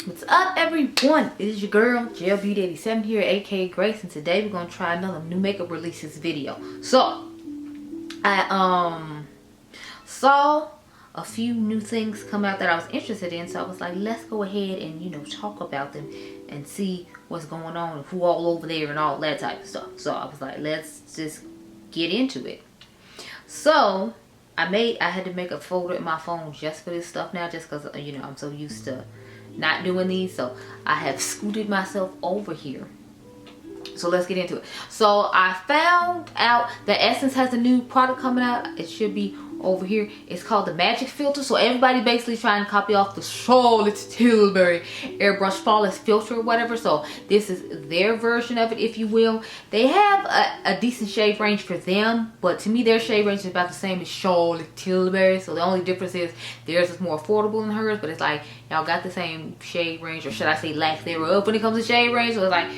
What's up, everyone? It is your girl GLBeauty 87 here, aka Grace, and today we're gonna try another new makeup releases video. So I saw a few new things come out that I was interested in, so I was like, let's go ahead and talk about them and see what's going on and who all over there and all that type of stuff. So I was like, let's just get into it. So I had to make a folder in my phone just for this stuff now, just because I'm so used to not doing these. So I have scooted myself over here. So let's get into it. So I found out that Essence has a new product coming out. It should be over here. It's called the Magic Filter. So everybody basically trying to copy off the Charlotte Tilbury airbrush flawless filter or whatever. So this is their version of it, if you will. They have a decent shade range for them, but to me their shade range is about the same as Charlotte Tilbury. So the only difference is theirs is more affordable than hers, but it's like y'all got the same shade range, or should I say lack thereof, when it comes to shade range. So it's like,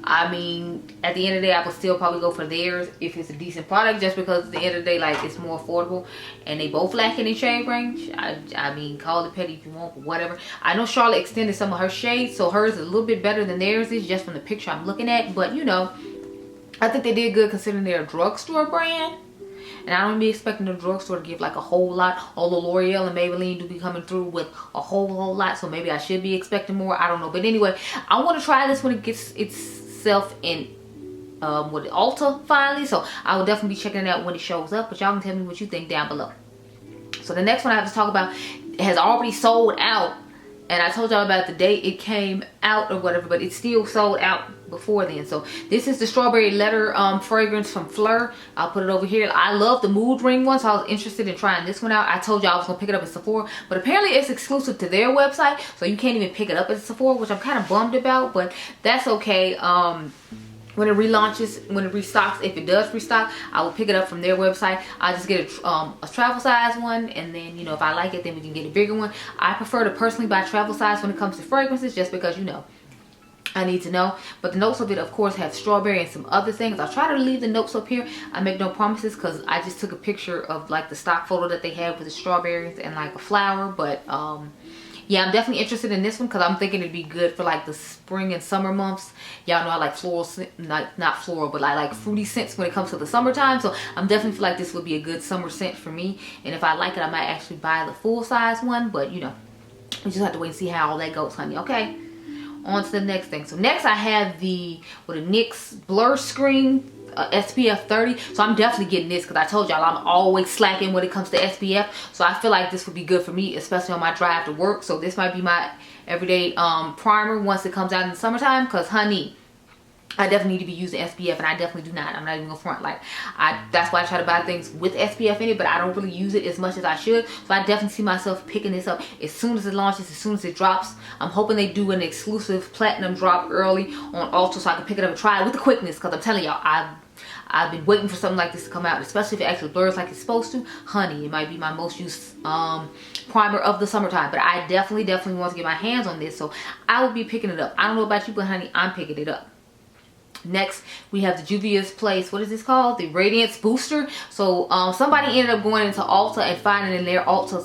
I mean, at the end of the day, I would still probably go for theirs if it's a decent product, just because at the end of the day, like, it's more affordable and they both lacking in shade range. I mean, call it petty if you want, but whatever. I know Charlotte extended some of her shades, so hers is a little bit better than theirs is, just from the picture I'm looking at. But I think they did good considering they're a drugstore brand. And I don't be expecting the drugstore to give like a whole lot. Although L'Oreal and Maybelline do be coming through with a whole lot, so maybe I should be expecting more. I don't know. But anyway, I want to try this when it gets itself in with Ulta finally. So I will definitely be checking it out when it shows up. But y'all can tell me what you think down below. So the next one I have to talk about has already sold out. And I told y'all about the date it came out or whatever, but it's still sold out before then. So this is the strawberry leather fragrance from Fleur. I'll put it over here. I love the mood ring one, so I was interested in trying this one out. I told y'all I was gonna pick it up at Sephora, but apparently it's exclusive to their website, so you can't even pick it up at Sephora, which I'm kind of bummed about, but that's okay. When it relaunches, when it restocks, if it does restock, I will pick it up from their website. I'll just get a travel size one, and then if I like it, then we can get a bigger one. I prefer to personally buy travel size when it comes to fragrances, just because I need to know. But the notes of it, of course, have strawberry and some other things. I'll try to leave the notes up here. I make no promises because I just took a picture of like the stock photo that they had with the strawberries and like a flower. But yeah, I'm definitely interested in this one because I'm thinking it'd be good for like the spring and summer months. Y'all know I like floral, not floral, but I like fruity scents when it comes to the summertime. So I'm definitely feel like this would be a good summer scent for me. And if I like it, I might actually buy the full size one. But we just have to wait and see how all that goes, honey. Okay, on to the next thing. So next I have the NYX Blur Screen SPF 30. So I'm definitely getting this because I told y'all I'm always slacking when it comes to SPF. So I feel like this would be good for me, especially on my drive to work. So this might be my everyday primer once it comes out in the summertime, because honey, I definitely need to be using SPF, and I definitely do not. I'm not even gonna front. Like, that's why I try to buy things with SPF in it, but I don't really use it as much as I should. So I definitely see myself picking this up as soon as it launches, as soon as it drops. I'm hoping they do an exclusive platinum drop early on Ulta so I can pick it up and try it with the quickness, because I'm telling y'all, I've been waiting for something like this to come out, especially if it actually blurs like it's supposed to. Honey, it might be my most used primer of the summertime, but I definitely want to get my hands on this, so I will be picking it up. I don't know about you, but honey, I'm picking it up. Next, we have the Juvia's Place. What is this called? The Radiance Booster. So somebody ended up going into Ulta and finding in their Ulta,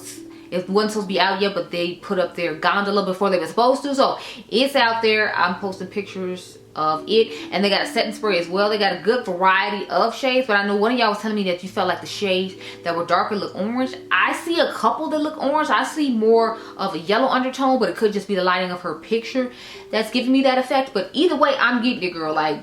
it wasn't supposed to be out yet, but they put up their gondola before they were supposed to. So it's out there. I'm posting pictures of it, and they got a setting spray as well. They got a good variety of shades, but I know one of y'all was telling me that you felt like the shades that were darker look orange. I see a couple that look orange. I see more of a yellow undertone, but it could just be the lighting of her picture that's giving me that effect. But either way, I'm getting it, girl. Like,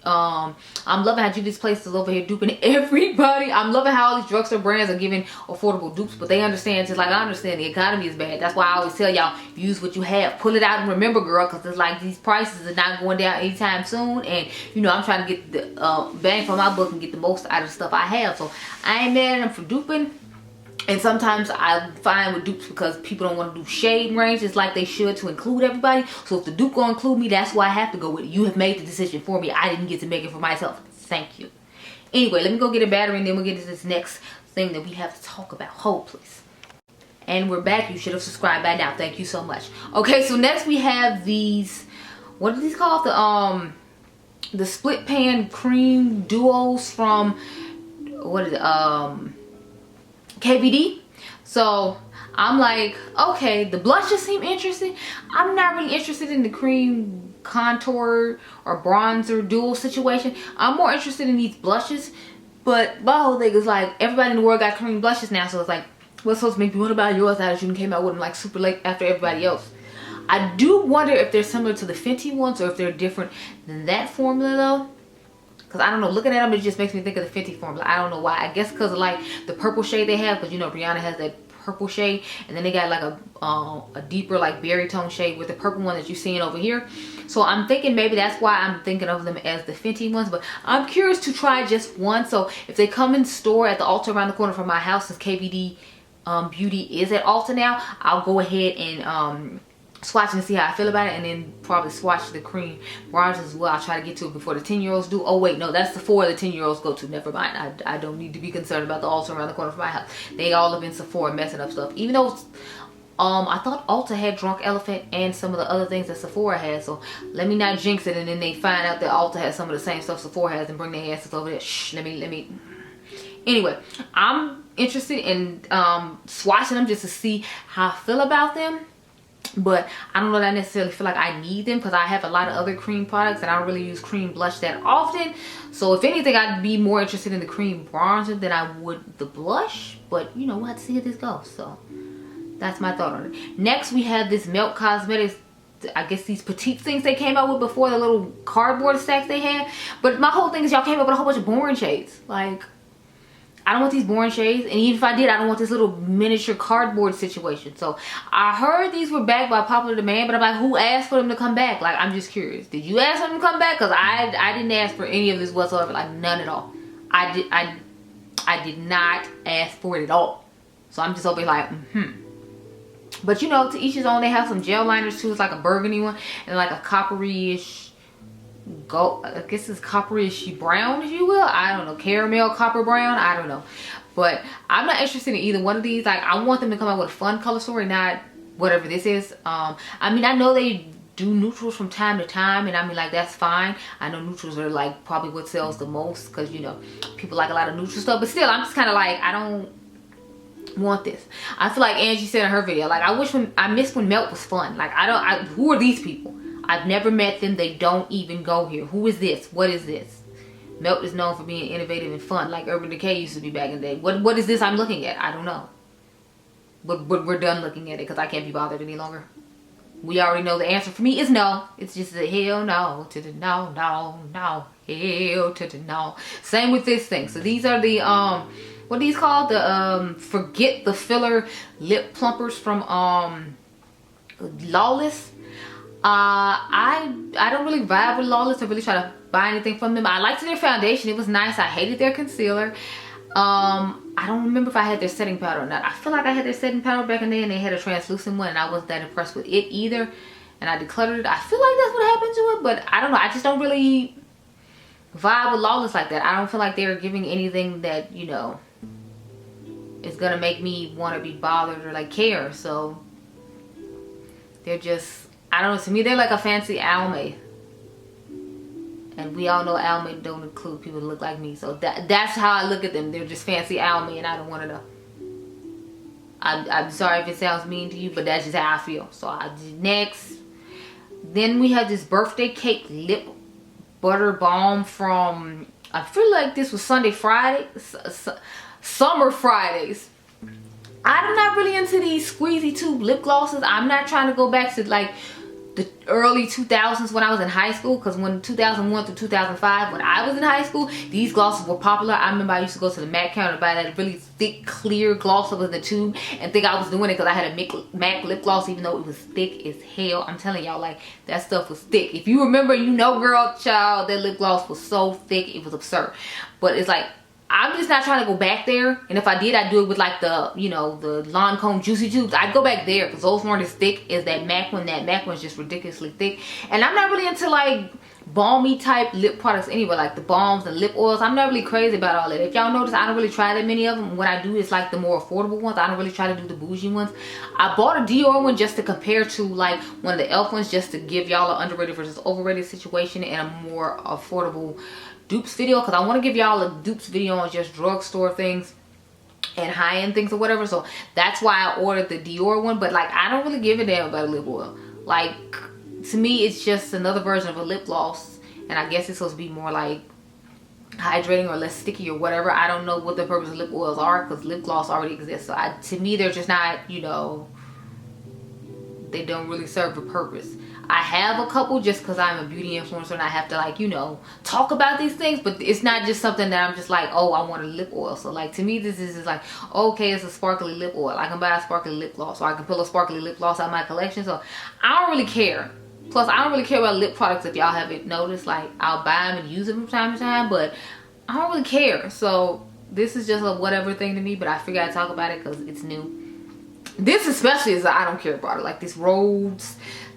I'm loving how Juvia's Place is over here duping everybody. I'm loving how all these drugstore brands are giving affordable dupes, but they understand, just like I understand, the economy is bad. That's why I always tell y'all, use what you have, pull it out and remember, girl, because it's like these prices are not going down anytime soon. And I'm trying to get the bang for my buck and get the most out of the stuff I have. So I ain't mad at them for duping. And sometimes I find with dupes, because people don't want to do shade ranges like they should to include everybody. So if the dupe gonna include me, that's why I have to go with it. You have made the decision for me. I didn't get to make it for myself. Thank you. Anyway, let me go get a battery, and then we'll get to this next thing that we have to talk about. Hold, please. And we're back. You should have subscribed by now. Thank you so much. Okay, so next we have these, what are these called? The split pan cream duos from, what is it? KVD. So I'm like, okay, the blushes seem interesting. I'm not really interested in the cream contour or bronzer dual situation. I'm more interested in these blushes. But my whole thing is like, everybody in the world got cream blushes now, so it's like, what's supposed to make me want to buy yours out as you came out with them like super late after everybody else? I do wonder if they're similar to the Fenty ones or if they're different than that formula though. Because I don't know, looking at them, it just makes me think of the Fenty formula. I don't know why. I guess because of like the purple shade they have, because you know Rihanna has that purple shade, and then they got like a deeper like berry tone shade with the purple one that you're seeing over here. So I'm thinking maybe that's why I'm thinking of them as the Fenty ones, but I'm curious to try just one. So if they come in store at the Ulta around the corner from my house, since KVD Beauty is at Ulta now, I'll go ahead and swatch and see how I feel about it, and then probably swatch the cream bronze as well. I'll try to get to it before the 10-year-olds do. Oh wait, no, that's Sephora the 10-year-olds go to. Never mind. I don't need to be concerned about the Ulta around the corner from my house. They all have been Sephora messing up stuff. Even though I thought Ulta had Drunk Elephant and some of the other things that Sephora has. So let me not jinx it and then they find out that Ulta has some of the same stuff Sephora has and bring their asses over there. Shh, let me. Anyway, I'm interested in swatching them just to see how I feel about them. But I don't know that I necessarily feel like I need them, because I have a lot of other cream products and I don't really use cream blush that often. So if anything, I'd be more interested in the cream bronzer than I would the blush. But you know, we'll have to see how this goes. So that's my thought on it. Next, we have this Adept Cosmetics, I guess these petite things they came out with before, the little cardboard stacks they had. But my whole thing is y'all came up with a whole bunch of boring shades. Like, I don't want these boring shades, and even if I did, I don't want this little miniature cardboard situation. So I heard these were back by popular demand, but I'm like, who asked for them to come back? Like, I'm just curious. Did you ask for them to come back? Because I didn't ask for any of this whatsoever. Like, none at all. I did not ask for it at all. So I'm just over here like, But you know, to each his own. They have some gel liners too. It's like a burgundy one and like a coppery-ish gold, I guess it's copperish brown, if you will. I don't know, caramel copper brown, I don't know. But I'm not interested in either one of these. Like, I want them to come out with a fun color story, not whatever this is. I mean, I know they do neutrals from time to time, and I mean, like, that's fine. I know neutrals are like probably what sells the most, because you know people like a lot of neutral stuff. But still, I'm just kind of like, I don't want this. I feel like Angie said in her video, like, I miss when Melt was fun. Like, who are these people? I've never met them. They don't even go here. Who is this? What is this? Melt is known for being innovative and fun, like Urban Decay used to be back in the day. What is this I'm looking at? I don't know. But we're done looking at it, because I can't be bothered any longer. We already know the answer for me is no. It's just a hell no to the no, no, no, hell to the no. Same with this thing. So these are the what are these called? The Forget the Filler lip plumpers from Lawless. I don't really vibe with Lawless or really try to buy anything from them. I liked their foundation. It was nice. I hated their concealer. I don't remember if I had their setting powder or not. I feel like I had their setting powder back in the day, and they had a translucent one, and I wasn't that impressed with it either, and I decluttered it. I feel like that's what happened to it, but I don't know. I just don't really vibe with Lawless like that. I don't feel like they're giving anything that, you know, is gonna make me want to be bothered or like care. So they're just, I don't know, to me they're like a fancy Almay, and we all know Almay don't include people that look like me. So that's how I look at them. They're just fancy Almay, and I don't want to know. I'm sorry if it sounds mean to you, but that's just how I feel. So next, then we have this Birthday Cake Lip Butter Balm from, I feel like this was Summer Fridays. I'm not really into these squeezy tube lip glosses. I'm not trying to go back to like the early 2000s when I was in high school, because when 2001 through 2005, when I was in high school, these glosses were popular. I remember I used to go to the MAC counter and buy that really thick, clear gloss that was in the tube and think I was doing it because I had a MAC lip gloss, even though it was thick as hell. I'm telling y'all, like, that stuff was thick. If you remember, you know, girl, child, that lip gloss was so thick, it was absurd. But it's like, I'm just not trying to go back there. And if I did, I'd do it with like the, you know, the Lancome Juicy Tubes. I'd go back there because those weren't as thick as that MAC one. That MAC one's just ridiculously thick. And I'm not really into like balmy type lip products anyway, like the balms and lip oils. I'm not really crazy about all that. If y'all notice, I don't really try that many of them. When I do, it's like the more affordable ones. I don't really try to do the bougie ones. I bought a Dior one just to compare to like one of the e.l.f. ones, just to give y'all an underrated versus overrated situation and a more affordable dupes video, because I want to give y'all a dupes video on just drugstore things and high-end things or whatever. So that's why I ordered the Dior one. But like, I don't really give a damn about a lip oil. Like, to me, it's just another version of a lip gloss, and I guess it's supposed to be more like hydrating or less sticky or whatever. I don't know what the purpose of lip oils are, because lip gloss already exists. So to me, they're just not, you know, they don't really serve a purpose. I have a couple just because I'm a beauty influencer and I have to, like, you know, talk about these things, but it's not just something that I'm just like, oh, I want a lip oil. So like, to me, this is just like, okay, it's a sparkly lip oil. I can buy a sparkly lip gloss, or I can pull a sparkly lip gloss out of my collection. So I don't really care. Plus, I don't really care about lip products, if y'all haven't noticed. Like, I'll buy them and use them from time to time, but I don't really care. So this is just a whatever thing to me, but I figured I'd talk about it because it's new. This especially is I don't care about it. Like this Rhodes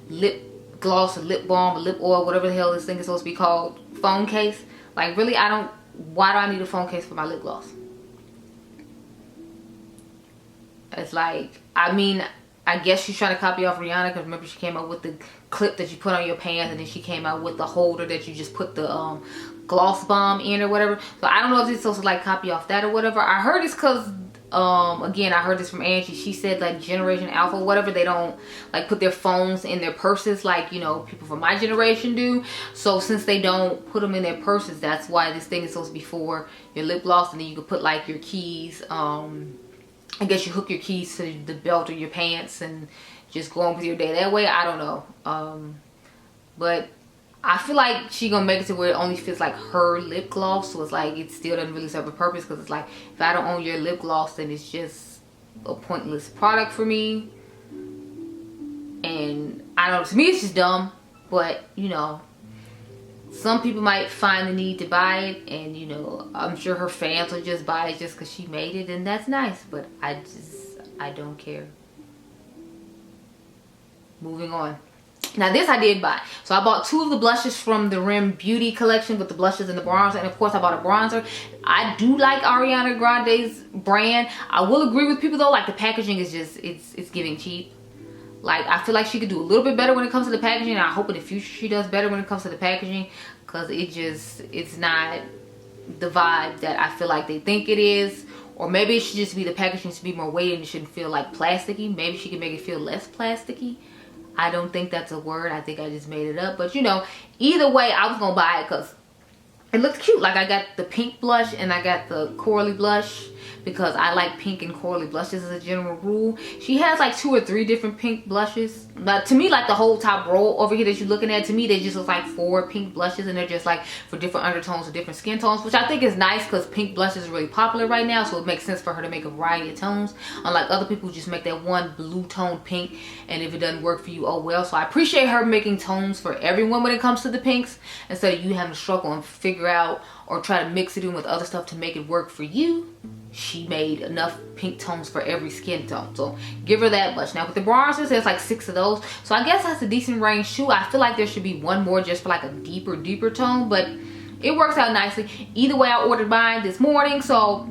lip gloss or lip balm or lip oil, whatever the hell this thing is supposed to be called, phone case. Like, really, why do I need a phone case for my lip gloss? It's like, I mean, I guess she's trying to copy off Rihanna, because remember she came out with the clip that you put on your pants, and then she came out with the holder that you just put the gloss bomb in or whatever. So I don't know if it's supposed to like copy off that or whatever. I heard it's because again, I heard this from Angie. She said like Generation Alpha or whatever, they don't like put their phones in their purses like, you know, people from my generation do. So since they don't put them in their purses, that's why this thing is supposed to be for your lip gloss, and then you can put like your keys, I guess you hook your keys to the belt of your pants and just go on with your day that way. I don't know. But I feel like she gonna make it to where it only fits like her lip gloss. So it's like, it still doesn't really serve a purpose, because it's like, if I don't own your lip gloss, then it's just a pointless product for me. And I don't know, to me it's just dumb. But, you know, some people might find the need to buy it, and you know, I'm sure her fans will just buy it just because she made it, and that's nice. But I don't care. Moving on. Now this I did buy. So I bought 2 of the blushes from the Rim Beauty collection, with the blushes and the bronzer, and of course I bought a bronzer. I do like Ariana Grande's brand. I will agree with people though, like the packaging is just, it's giving cheap. Like, I feel like she could do a little bit better when it comes to the packaging, and I hope in the future she does better when it comes to the packaging, because it's not the vibe that I feel like they think it is. Or maybe it should just be the packaging should be more weighted and it shouldn't feel like plasticky. Maybe she can make it feel less plasticky. I don't think that's a word. I think I just made it up. But you know, either way, I was gonna buy it because it looked cute. Like, I got the pink blush and I got the corally blush, because I like pink and corally blushes as a general rule. She has like 2 or 3 different pink blushes, but to me, like the whole top row over here that you're looking at, to me they just look like 4 pink blushes, and they're just like for different undertones or different skin tones, which I think is nice, because pink blushes are really popular right now, so it makes sense for her to make a variety of tones, unlike other people who just make that one blue tone pink, and if it doesn't work for you, oh well. So I appreciate her making tones for everyone when it comes to the pinks, instead of you having to struggle and figure out or try to mix it in with other stuff to make it work for you. She made enough pink tones for every skin tone, so give her that much. Now with the bronzers, there's like 6 of those, so I guess that's a decent range too. I feel like there should be 1 more just for like a deeper tone, but it works out nicely. Either way, I ordered mine this morning, so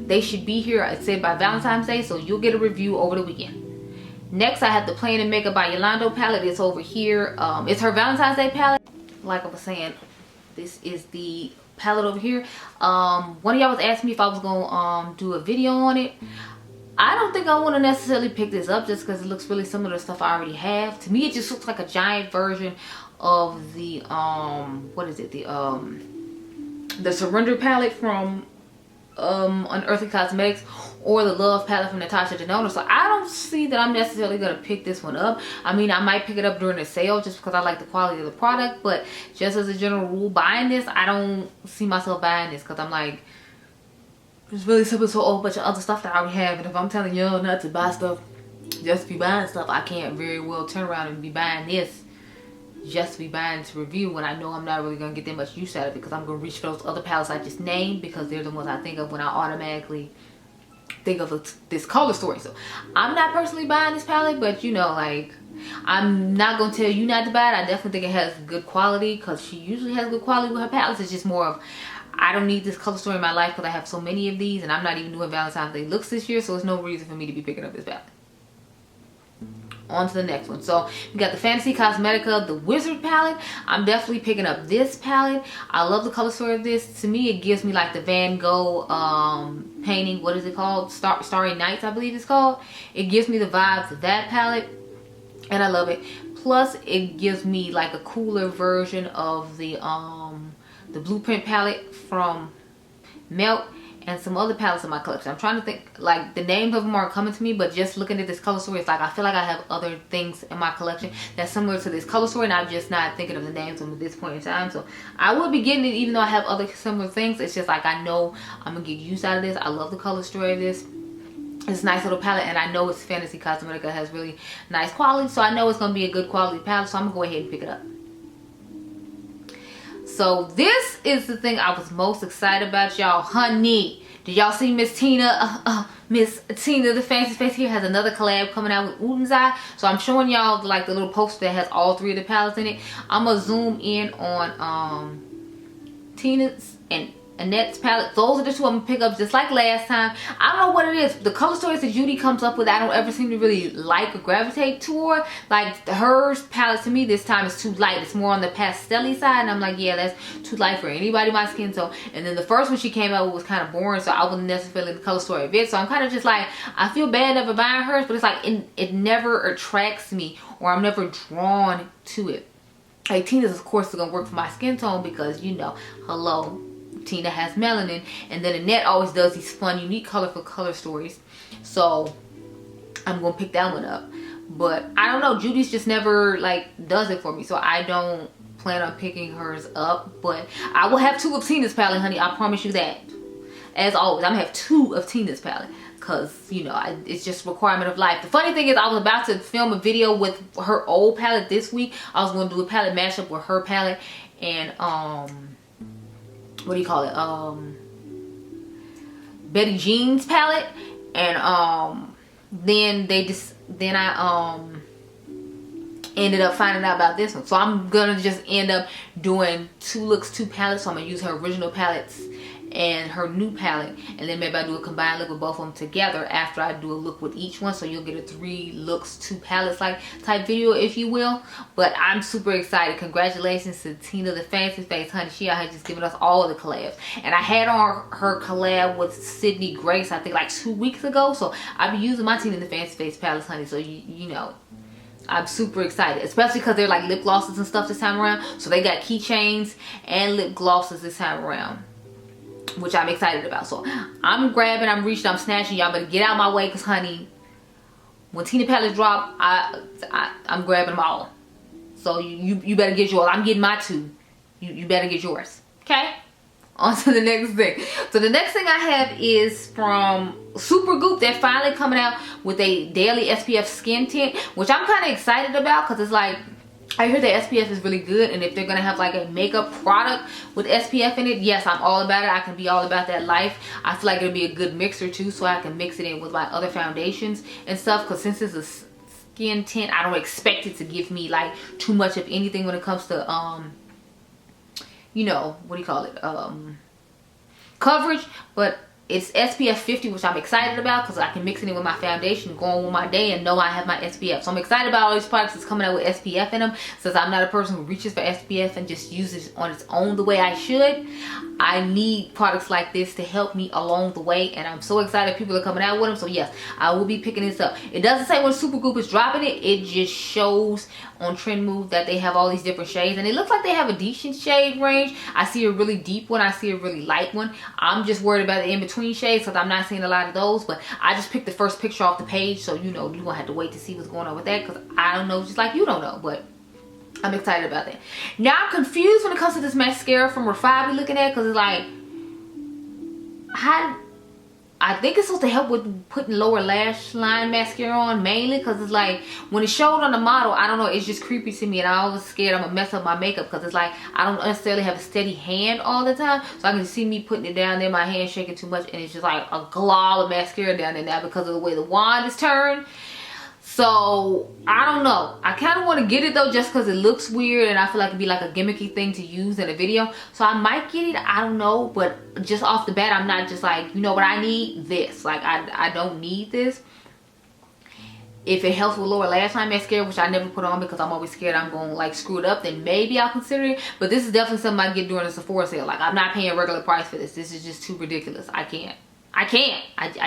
they should be here, I said, by Valentine's Day, so you'll get a review over the weekend. Next, I have the Plain and Makeup by Yolanda palette. It's over here. It's her Valentine's Day palette. Like I was saying, this is the palette over here. One of y'all was asking me if I was gonna do a video on it. I don't think I want to necessarily pick this up just because it looks really similar to stuff I already have. To me, it just looks like a giant version of the what is it, the Surrender palette from Unearthly Cosmetics, or the Love palette from Natasha Denona. So I don't see that I'm necessarily gonna pick this one up. I mean, I might pick it up during a sale just because I like the quality of the product, but just as a general rule, buying this, I don't see myself buying this, because I'm like, it's really simple to a whole bunch of other stuff that I already have, and if I'm telling y'all not to buy stuff just to be buying stuff, I can't very well turn around and be buying this just to be buying to review, when I know I'm not really gonna get that much use out of it, because I'm gonna reach for those other palettes I just named, because they're the ones I think of when I automatically think of this color story. So I'm not personally buying this palette, but you know, like, I'm not gonna tell you not to buy it. I definitely think it has good quality, because she usually has good quality with her palettes. It's just more of, I don't need this color story in my life because I have so many of these, and I'm not even doing Valentine's Day looks this year, so there's no reason for me to be picking up this palette. on to the next one. So we got the Fenty Cosmetics, the Wizard palette. I'm definitely picking up this palette. I love the color story of this. To me, it gives me like the Van Gogh painting. What is it called? Starry Nights, I believe it's called. It gives me the vibes of that palette, and I love it. Plus, it gives me like a cooler version of the Blueprint palette from Melt, and some other palettes in my collection. I'm trying to think, like, the names of them aren't coming to me, but just looking at this color story, it's like I feel like I have other things in my collection that's similar to this color story, and I'm just not thinking of the names of them at this point in time. So I will be getting it even though I have other similar things. It's just like I know I'm gonna get use out of this. I love the color story of this. It's a nice little palette, and I know it's Fenty Cosmetics, has really nice quality, so I know it's gonna be a good quality palette, so I'm gonna go ahead and pick it up. So this is the thing I was most excited about, y'all. Honey, did y'all see Miss Tina? Miss Tina, the Fancy Face here, has another collab coming out with Ulta. So I'm showing y'all like the little poster that has all three of the palettes in it. I'm gonna zoom in on Tina's and Annette's palette. Those are the two I'm gonna pick up just like last time. I don't know what it is. The color stories that Judy comes up with, I don't ever seem to really like or gravitate toward. Like hers palette to me this time is too light. It's more on the pastel-y side, and I'm like, yeah, that's too light for anybody my skin tone. And then the first one she came out with was kind of boring, so I wasn't necessarily the color story of it. So I'm kind of just like, I feel bad never buying hers, but it's like it never attracts me, or I'm never drawn to it. Like Tina's, of course, is gonna work for my skin tone because, you know, hello, Tina has melanin. And then Annette always does these fun, unique, colorful color stories, so I'm gonna pick that one up. But I don't know, Judy's just never like does it for me, so I don't plan on picking hers up. But I will have two of Tina's palette, honey, I promise you that. As always, I'm gonna have two of Tina's palette, because, you know, it's just a requirement of life. The funny thing is, I was about to film a video with her old palette this week. I was going to do a palette mashup with her palette and what do you call it, Betty Jean's palette, and then I ended up finding out about this one. So I'm gonna just end up doing two looks, two palettes. So I'm gonna use her original palettes and her new palette, and then maybe I do a combined look with both of them together after I do a look with each one, so you'll get a 3 looks 2 palettes like type video, if you will. But I'm super excited. Congratulations to Tina the Fancy Face, honey. She out here just giving us all of the collabs, and I had on her collab with Sydney Grace I think like 2 weeks ago, so I'll be using my Tina the Fancy Face palettes, honey. So you know, I'm super excited, especially because they're like lip glosses and stuff this time around. So they got keychains and lip glosses this time around, which I'm excited about. So I'm grabbing, I'm reaching, I'm snatching. Y'all better get out my way, because honey, when Tina palettes drop, I'm grabbing them all. So you better get yours. I'm getting my 2. You better get yours. Okay? On to the next thing. So the next thing I have is from Supergoop. They're finally coming out with a daily SPF skin tint, which I'm kind of excited about, because it's like, I hear that SPF is really good, and if they're gonna have like a makeup product with SPF in it, yes, I'm all about it. I can be all about that life. I feel like it'll be a good mixer too, so I can mix it in with my other foundations and stuff, because since it's a skin tint, I don't expect it to give me like too much of anything when it comes to you know, what do you call it, coverage. But it's SPF 50, which I'm excited about, because I can mix it in with my foundation, go on with my day, and know I have my SPF. So I'm excited about all these products that's coming out with SPF in them, since I'm not a person who reaches for SPF and just uses it on its own the way I should. I need products like this to help me along the way, and I'm so excited people are coming out with them. So yes, I will be picking this up. It doesn't say when Supergoop is dropping it. It just shows on Trend Move that they have all these different shades, and it looks like they have a decent shade range. I see a really deep one, I see a really light one. I'm just worried about the in-between shades, because I'm not seeing a lot of those. But I just picked the first picture off the page, so you know, you're gonna have to wait to see what's going on with that, because I don't know, just like you don't know. But I'm excited about that. Now I'm confused when it comes to this mascara from Refive looking at, because it's like, I think it's supposed to help with putting lower lash line mascara on, mainly because it's like, when it showed on the model, I don't know, it's just creepy to me, and I was scared I'm gonna mess up my makeup, because it's like, I don't necessarily have a steady hand all the time, so I can see me putting it down there, my hand shaking too much, and it's just like a glob of mascara down there now because of the way the wand is turned. So I don't know, I kind of want to get it though, just because it looks weird, and I feel like it'd be like a gimmicky thing to use in a video. So I might get it, I don't know. But just off the bat, I'm not just like, you know what, I need this, like I don't need this. if it helps with lower lash line mascara, which I never put on because I'm always scared I'm going to like screw it up, then maybe I'll consider it. But this is definitely something I get during a Sephora sale. Like, I'm not paying a regular price for this. This is just too ridiculous. I can't. I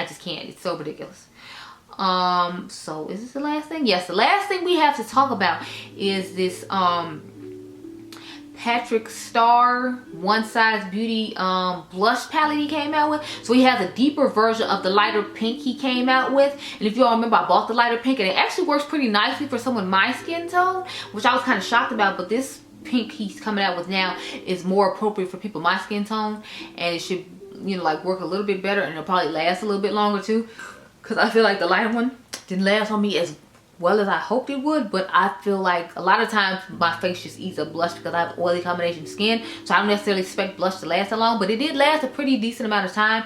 just can't. It's so ridiculous. So is this the last thing? Yes, the last thing we have to talk about is this Patrick Star One Size Beauty blush palette he came out with. So he has a deeper version of the lighter pink he came out with. And if you all remember, I bought the lighter pink and it actually works pretty nicely for someone my skin tone, which I was kind of shocked about. But this pink he's coming out with now is more appropriate for people my skin tone, and it should, you know, like work a little bit better, and it'll probably last a little bit longer too, because I feel like the lighter one didn't last on me as well as I hoped it would. But I feel like a lot of times my face just eats up blush because I have oily combination skin, so I don't necessarily expect blush to last that long. But it did last a pretty decent amount of time,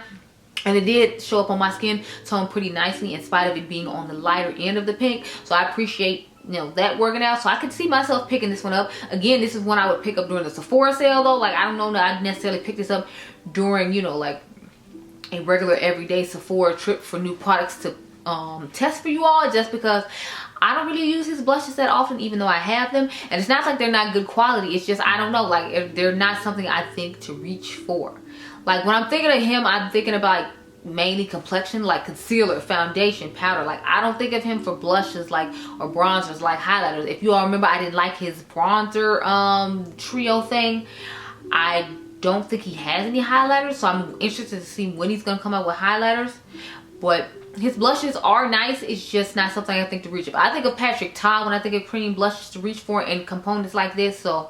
and it did show up on my skin tone pretty nicely in spite of it being on the lighter end of the pink. So I appreciate, you know, that working out. So I could see myself picking this one up. Again, this is one I would pick up during the Sephora sale though. Like, I don't know that I'd necessarily pick this up during, you know, like a regular everyday Sephora trip for new products to test for you all, just because I don't really use his blushes that often, even though I have them. And it's not like they're not good quality, it's just, I don't know, like they're not something I think to reach for. Like, when I'm thinking of him, I'm thinking about like mainly complexion, like concealer, foundation, powder. Like, I don't think of him for blushes like, or bronzers like highlighters. If you all remember, I didn't like his bronzer trio thing. I don't think he has any highlighters, so I'm interested to see when he's gonna come out with highlighters. But his blushes are nice, it's just not something I think to reach for. I think of Patrick Ta when I think of cream blushes to reach for and components like this. So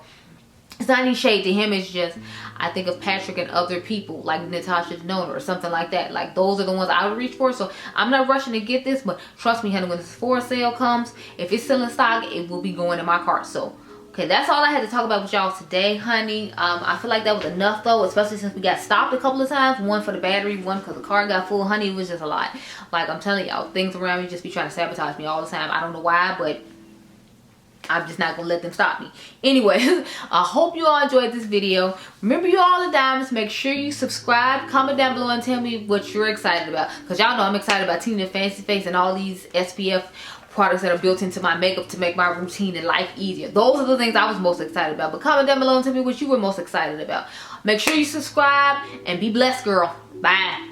it's not any shade to him, it's just I think of Patrick and other people like Natasha Denona or something like that. Like, those are the ones I would reach for. So I'm not rushing to get this, but trust me, honey, when the Sephora sale comes, if it's still in stock, it will be going in my cart. So okay, that's all I had to talk about with y'all today, honey. I feel like that was enough though, especially since we got stopped a couple of times. One for the battery, one because the car got full. Honey, it was just a lot. Like, I'm telling y'all, things around me just be trying to sabotage me all the time. I don't know why, but I'm just not gonna let them stop me. Anyway, I hope you all enjoyed this video. Remember, you all the diamonds, make sure you subscribe, comment down below and tell me what you're excited about, because y'all know I'm excited about Tina Fancy Face and all these SPF products that are built into my makeup to make my routine and life easier. Those are the things I was most excited about. But comment down below and tell me what you were most excited about. Make sure you subscribe and be blessed, girl. Bye.